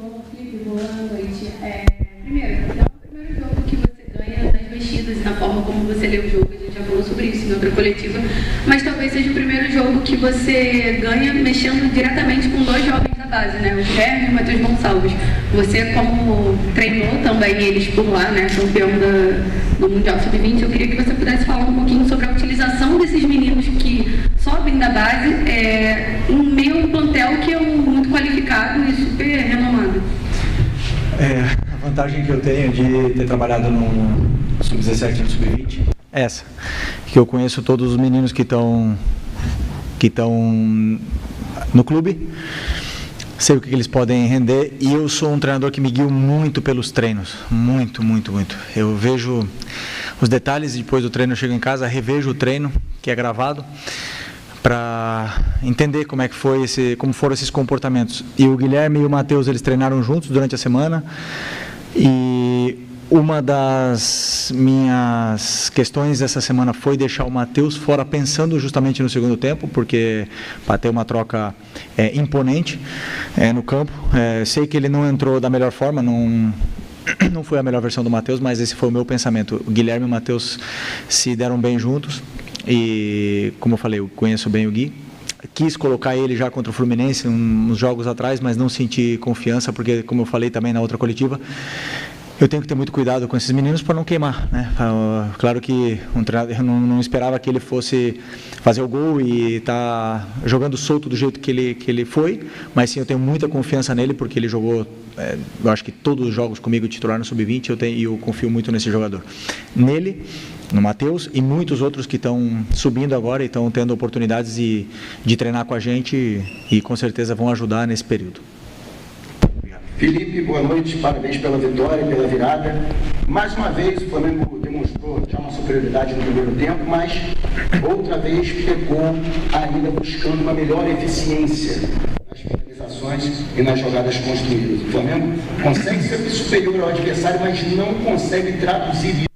Bom, Felipe, boa noite. Primeiro, é o primeiro jogo que você ganha nas mexidas e na forma como você lê o jogo. A gente já falou sobre isso em outra coletiva. Mas talvez seja o primeiro jogo que você ganha mexendo diretamente com dois jovens da base, né? O Guilherme e o Matheus Gonçalves. Você, como treinou também eles por lá, né? Campeão do Mundial Sub-20, eu queria que você pudesse falar um pouquinho sobre a utilização desses meninos que sobem da base em meio a um plantel que é muito qualificado e super renomado. A vantagem que eu tenho de ter trabalhado no Sub-17 e no Sub-20 é essa, que eu conheço todos os meninos que estão no clube, sei o que eles podem render, e eu sou um treinador que me guio muito pelos treinos, muito. Eu vejo os detalhes e depois do treino eu chego em casa, revejo o treino, que é gravado, para entender como foram esses comportamentos. E o Guilherme e o Matheus, eles treinaram juntos durante a semana, e uma das minhas questões essa semana foi deixar o Matheus fora pensando justamente no segundo tempo, porque para ter uma troca imponente no campo. Sei que ele não entrou da melhor forma, não foi a melhor versão do Matheus, mas esse foi o meu pensamento. O Guilherme e o Matheus se deram bem juntos e, como eu falei, eu conheço bem o Gui. Quis colocar ele já contra o Fluminense uns jogos atrás, mas não senti confiança, porque, como eu falei também na outra coletiva, eu tenho que ter muito cuidado com esses meninos para não queimar, né? Claro que eu não esperava que ele fosse fazer o gol e estar jogando solto do jeito que ele foi, mas sim, eu tenho muita confiança nele, porque ele jogou, eu acho que todos os jogos comigo titular no Sub-20, e eu confio muito nesse jogador. Nele, no Matheus e muitos outros que estão subindo agora e estão tendo oportunidades de treinar com a gente e com certeza vão ajudar nesse período. Felipe, boa noite, parabéns pela vitória, pela virada. Mais uma vez o Flamengo demonstrou já uma superioridade no primeiro tempo, mas outra vez pecou ainda buscando uma melhor eficiência nas finalizações e nas jogadas construídas. O Flamengo consegue ser superior ao adversário, mas não consegue traduzir isso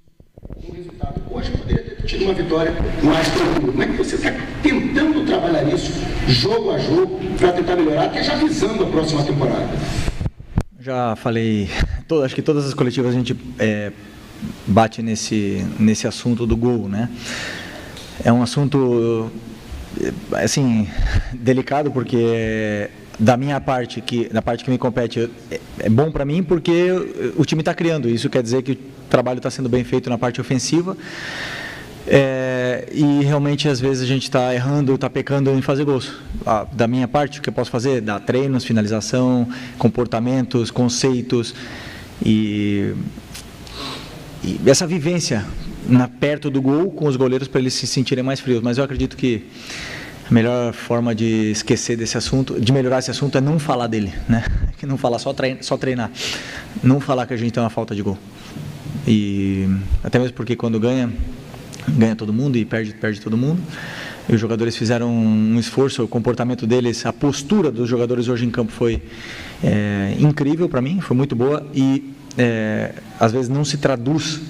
no resultado. Hoje poderia ter tido uma vitória mais tranquila. Como é que você está tentando trabalhar isso, jogo a jogo, para tentar melhorar, até já visando a próxima temporada? Já falei, acho que todas as coletivas a gente bate nesse assunto do gol, né? É um assunto, assim, delicado, porque da minha parte, da parte que me compete, é bom para mim porque o time está criando. Isso quer dizer que o trabalho está sendo bem feito na parte ofensiva. E realmente às vezes a gente está errando, está pecando em fazer gols. Da minha parte, o que eu posso fazer? Dar treinos, finalização, comportamentos, conceitos e essa vivência perto do gol com os goleiros para eles se sentirem mais frios. Mas eu acredito que a melhor forma de esquecer desse assunto, de melhorar esse assunto, é não falar dele, né? Não falar, só treinar. Não falar que a gente tem uma falta de gol. E até mesmo porque quando ganha todo mundo e perde todo mundo. E os jogadores fizeram um esforço, o comportamento deles, a postura dos jogadores hoje em campo foi incrível para mim, foi muito boa e às vezes não se traduz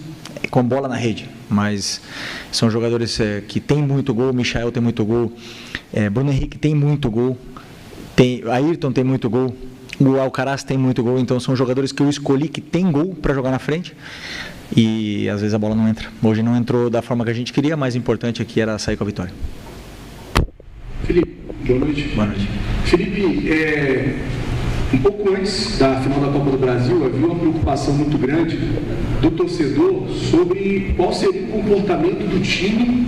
com bola na rede, mas são jogadores que têm muito gol. O Michael tem muito gol, Bruno Henrique tem muito gol, Ayrton tem muito gol, o Alcaraz tem muito gol, então são jogadores que eu escolhi que tem gol para jogar na frente. E às vezes a bola não entra. Hoje não entrou da forma que a gente queria, mas o importante aqui era sair com a vitória. Felipe, boa noite. Boa noite. Felipe, um pouco antes da final da Copa do Brasil, havia uma preocupação muito grande do torcedor sobre qual seria o comportamento do time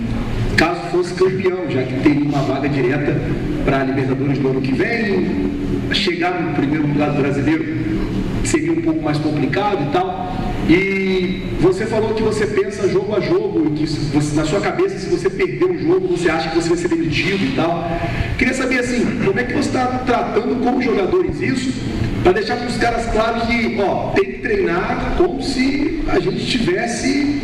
caso fosse campeão, já que teria uma vaga direta para a Libertadores do ano que vem. Chegar no primeiro lugar do brasileiro seria um pouco mais complicado e tal. E você falou que você pensa jogo a jogo e que você, na sua cabeça, se você perder um jogo, você acha que você vai ser demitido e tal. Queria saber, assim, como é que você está tratando como jogadores isso, para deixar para os caras claro que, tem que treinar como se a gente estivesse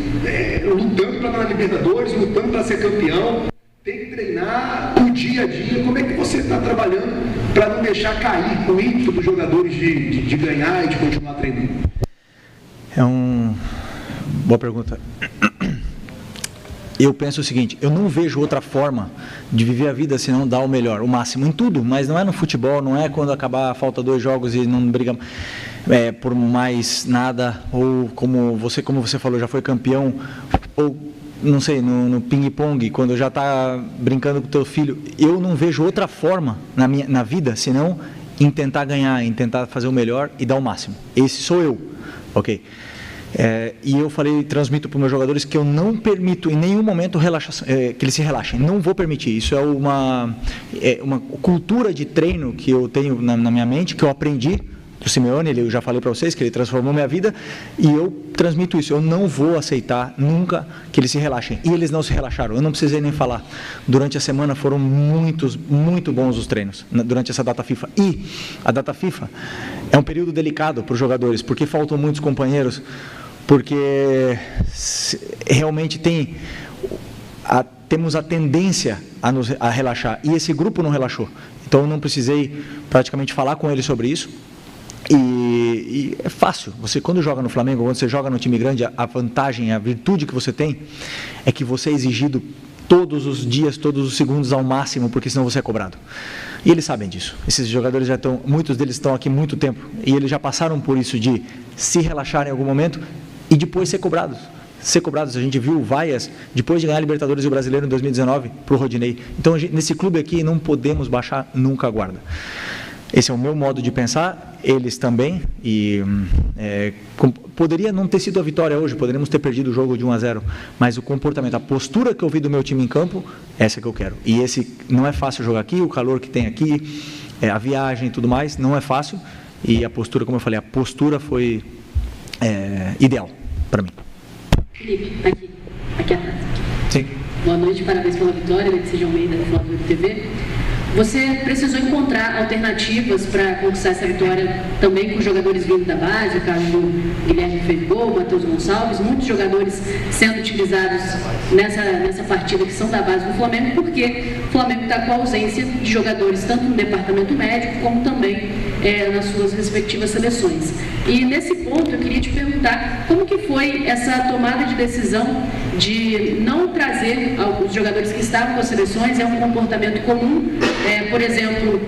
lutando para a Libertadores, lutando para ser campeão. Tem que treinar o dia a dia. Como é que você está trabalhando para não deixar cair o ímpeto dos jogadores de ganhar e de continuar treinando? Boa pergunta. eu penso o seguinte, eu não vejo outra forma de viver a vida senão dar o melhor, o máximo em tudo, mas não é no futebol, não é quando acabar, falta 2 jogos e não briga por mais nada, ou como você falou, já foi campeão, ou não sei, no ping-pong, quando já está brincando com o teu filho. Eu não vejo outra forma na vida senão em tentar ganhar, em tentar fazer o melhor e dar o máximo. Esse sou eu, ok? E eu transmito para os meus jogadores que eu não permito em nenhum momento que eles se relaxem. Não vou permitir. Isso é uma cultura de treino que eu tenho na minha mente, que eu aprendi do Simeone. Eu já falei para vocês que ele transformou minha vida e eu transmito isso. Eu não vou aceitar nunca que eles se relaxem. E eles não se relaxaram. Eu não precisei nem falar. Durante a semana foram muito bons os treinos, durante essa data FIFA. E a data FIFA é um período delicado para os jogadores, porque faltam muitos companheiros, porque realmente temos a tendência a relaxar, e esse grupo não relaxou, então eu não precisei praticamente falar com eles sobre isso, e é fácil, você quando joga no Flamengo, quando você joga no time grande, a vantagem, a virtude que você tem, é que você é exigido todos os dias, todos os segundos ao máximo, porque senão você é cobrado. E eles sabem disso. Esses jogadores muitos deles estão aqui há muito tempo, e eles já passaram por isso de se relaxar em algum momento e depois ser cobrados. A gente viu o Vaias, depois de ganhar a Libertadores e o Brasileiro em 2019, para o Rodinei. Então, nesse clube aqui, não podemos baixar nunca a guarda. Esse é o meu modo de pensar, eles também, e poderia não ter sido a vitória hoje, poderíamos ter perdido o jogo de 1-0, mas o comportamento, a postura que eu vi do meu time em campo, essa que eu quero. E não é fácil jogar aqui, o calor que tem aqui, a viagem e tudo mais, não é fácil, e a postura, como eu falei, a postura foi ideal para mim. Felipe, aqui atrás. Sim. Boa noite, parabéns pela vitória, Letícia de Almeida, da Flávio TV. Você precisou encontrar alternativas para conquistar essa vitória também com jogadores vindo da base, o caso do Guilherme fez gol, Matheus Gonçalves, muitos jogadores sendo utilizados nessa partida que são da base do Flamengo, porque o Flamengo está com a ausência de jogadores tanto no departamento médico como também nas suas respectivas seleções. E nesse ponto eu queria te perguntar como que foi essa tomada de decisão de não trazer os jogadores que estavam com as seleções, é um comportamento comum. Por exemplo,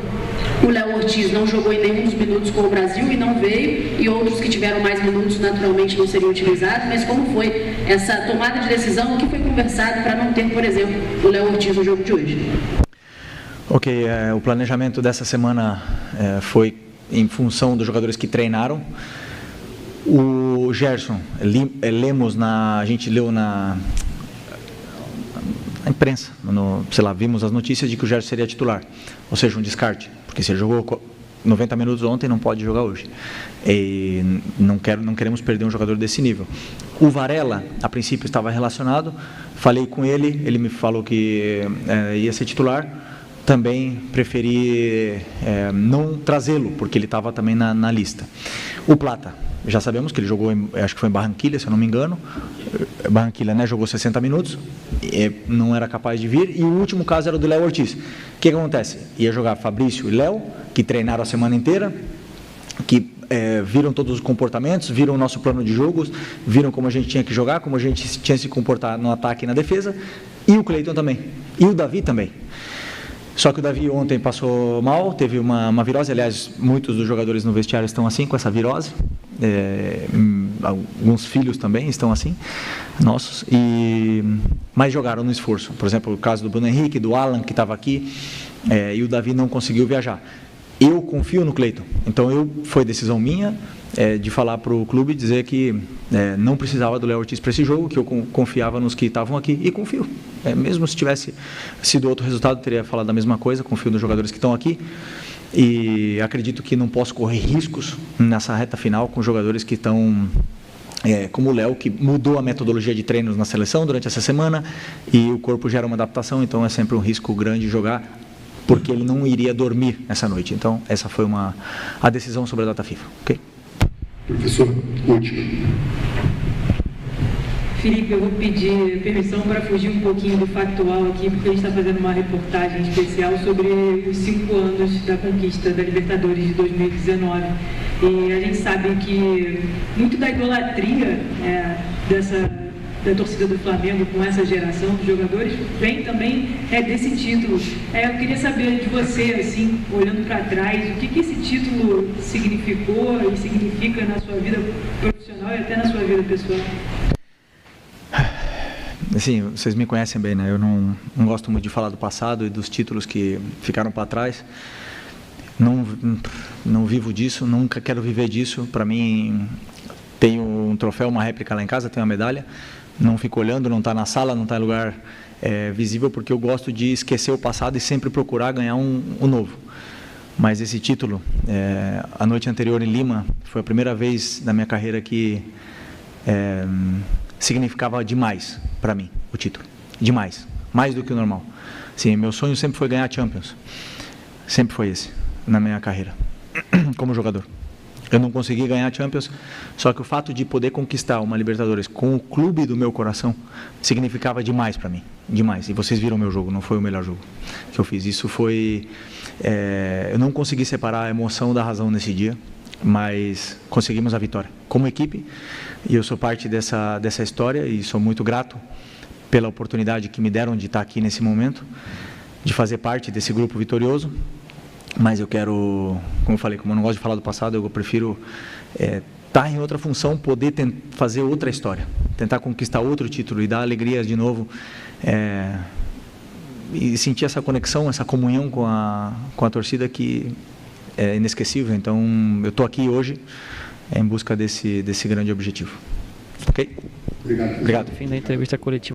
o Léo Ortiz não jogou em nenhum dos minutos com o Brasil e não veio, e outros que tiveram mais minutos naturalmente não seriam utilizados, mas como foi essa tomada de decisão, o que foi conversado para não ter, por exemplo, o Léo Ortiz no jogo de hoje? Ok, o planejamento dessa semana foi em função dos jogadores que treinaram. O Gerson, a gente leu na imprensa, vimos as notícias de que o Gerson seria titular, ou seja, um descarte, porque se ele jogou 90 minutos ontem, não pode jogar hoje. E não queremos perder um jogador desse nível. O Varela, a princípio, estava relacionado, falei com ele, ele me falou que ia ser titular, também preferi não trazê-lo, porque ele estava também na lista. O Plata, já sabemos que ele jogou, acho que foi em Barranquilla, se eu não me engano, Barranquilla, né, jogou 60 minutos, não era capaz de vir, e o último caso era o do Léo Ortiz. O que acontece? Ia jogar Fabrício e Léo, que treinaram a semana inteira, que viram todos os comportamentos, viram o nosso plano de jogos, viram como a gente tinha que jogar, como a gente tinha que se comportar no ataque e na defesa, e o Cleiton também, e o Davi também. Só que o Davi ontem passou mal, teve uma virose, aliás, muitos dos jogadores no vestiário estão assim, com essa virose, alguns filhos também estão assim, nossos, mas jogaram no esforço. Por exemplo, o caso do Bruno Henrique, do Alan, que estava aqui, e o Davi não conseguiu viajar. Eu confio no Cleiton, então foi decisão minha de falar para o clube, dizer que não precisava do Léo Ortiz para esse jogo, que eu confiava nos que estavam aqui, e confio. Mesmo se tivesse sido outro resultado, teria falado a mesma coisa, confio nos jogadores que estão aqui, e acredito que não posso correr riscos nessa reta final com jogadores que estão, como o Léo, que mudou a metodologia de treinos na seleção durante essa semana, e o corpo gera uma adaptação, então é sempre um risco grande jogar, porque ele não iria dormir essa noite. Então, essa foi a decisão sobre a data FIFA. Ok? Professor, último. Felipe, eu vou pedir permissão para fugir um pouquinho do factual aqui, porque a gente está fazendo uma reportagem especial sobre os 5 anos da conquista da Libertadores de 2019. E a gente sabe que muito da idolatria da torcida do Flamengo com essa geração de jogadores, vem também desse título. Eu queria saber de você, assim, olhando para trás, o que esse título significou e significa na sua vida profissional e até na sua vida pessoal? Assim, vocês me conhecem bem, né? Eu não gosto muito de falar do passado e dos títulos que ficaram para trás. Não vivo disso, nunca quero viver disso. Para mim, tenho um troféu, uma réplica lá em casa, tenho uma medalha. Não fico olhando, não está na sala, não está em lugar visível, porque eu gosto de esquecer o passado e sempre procurar ganhar um novo. Mas esse título, a noite anterior em Lima, foi a primeira vez na minha carreira que significava demais para mim o título. Demais, mais do que o normal. Sim, meu sonho sempre foi ganhar Champions. Sempre foi esse, na minha carreira, como jogador. Eu não consegui ganhar Champions, só que o fato de poder conquistar uma Libertadores com o clube do meu coração significava demais para mim, demais. E vocês viram o meu jogo, não foi o melhor jogo que eu fiz. Isso foi... eu não consegui separar a emoção da razão nesse dia, mas conseguimos a vitória como equipe, e eu sou parte dessa história e sou muito grato pela oportunidade que me deram de estar aqui nesse momento, de fazer parte desse grupo vitorioso. Mas eu quero, como eu falei, como eu não gosto de falar do passado, eu prefiro estar em outra função, poder fazer outra história, tentar conquistar outro título e dar alegria de novo, e sentir essa conexão, essa comunhão com a torcida que é inesquecível. Então, eu estou aqui hoje em busca desse grande objetivo. Ok? Obrigado. Obrigado. Fim da entrevista coletiva.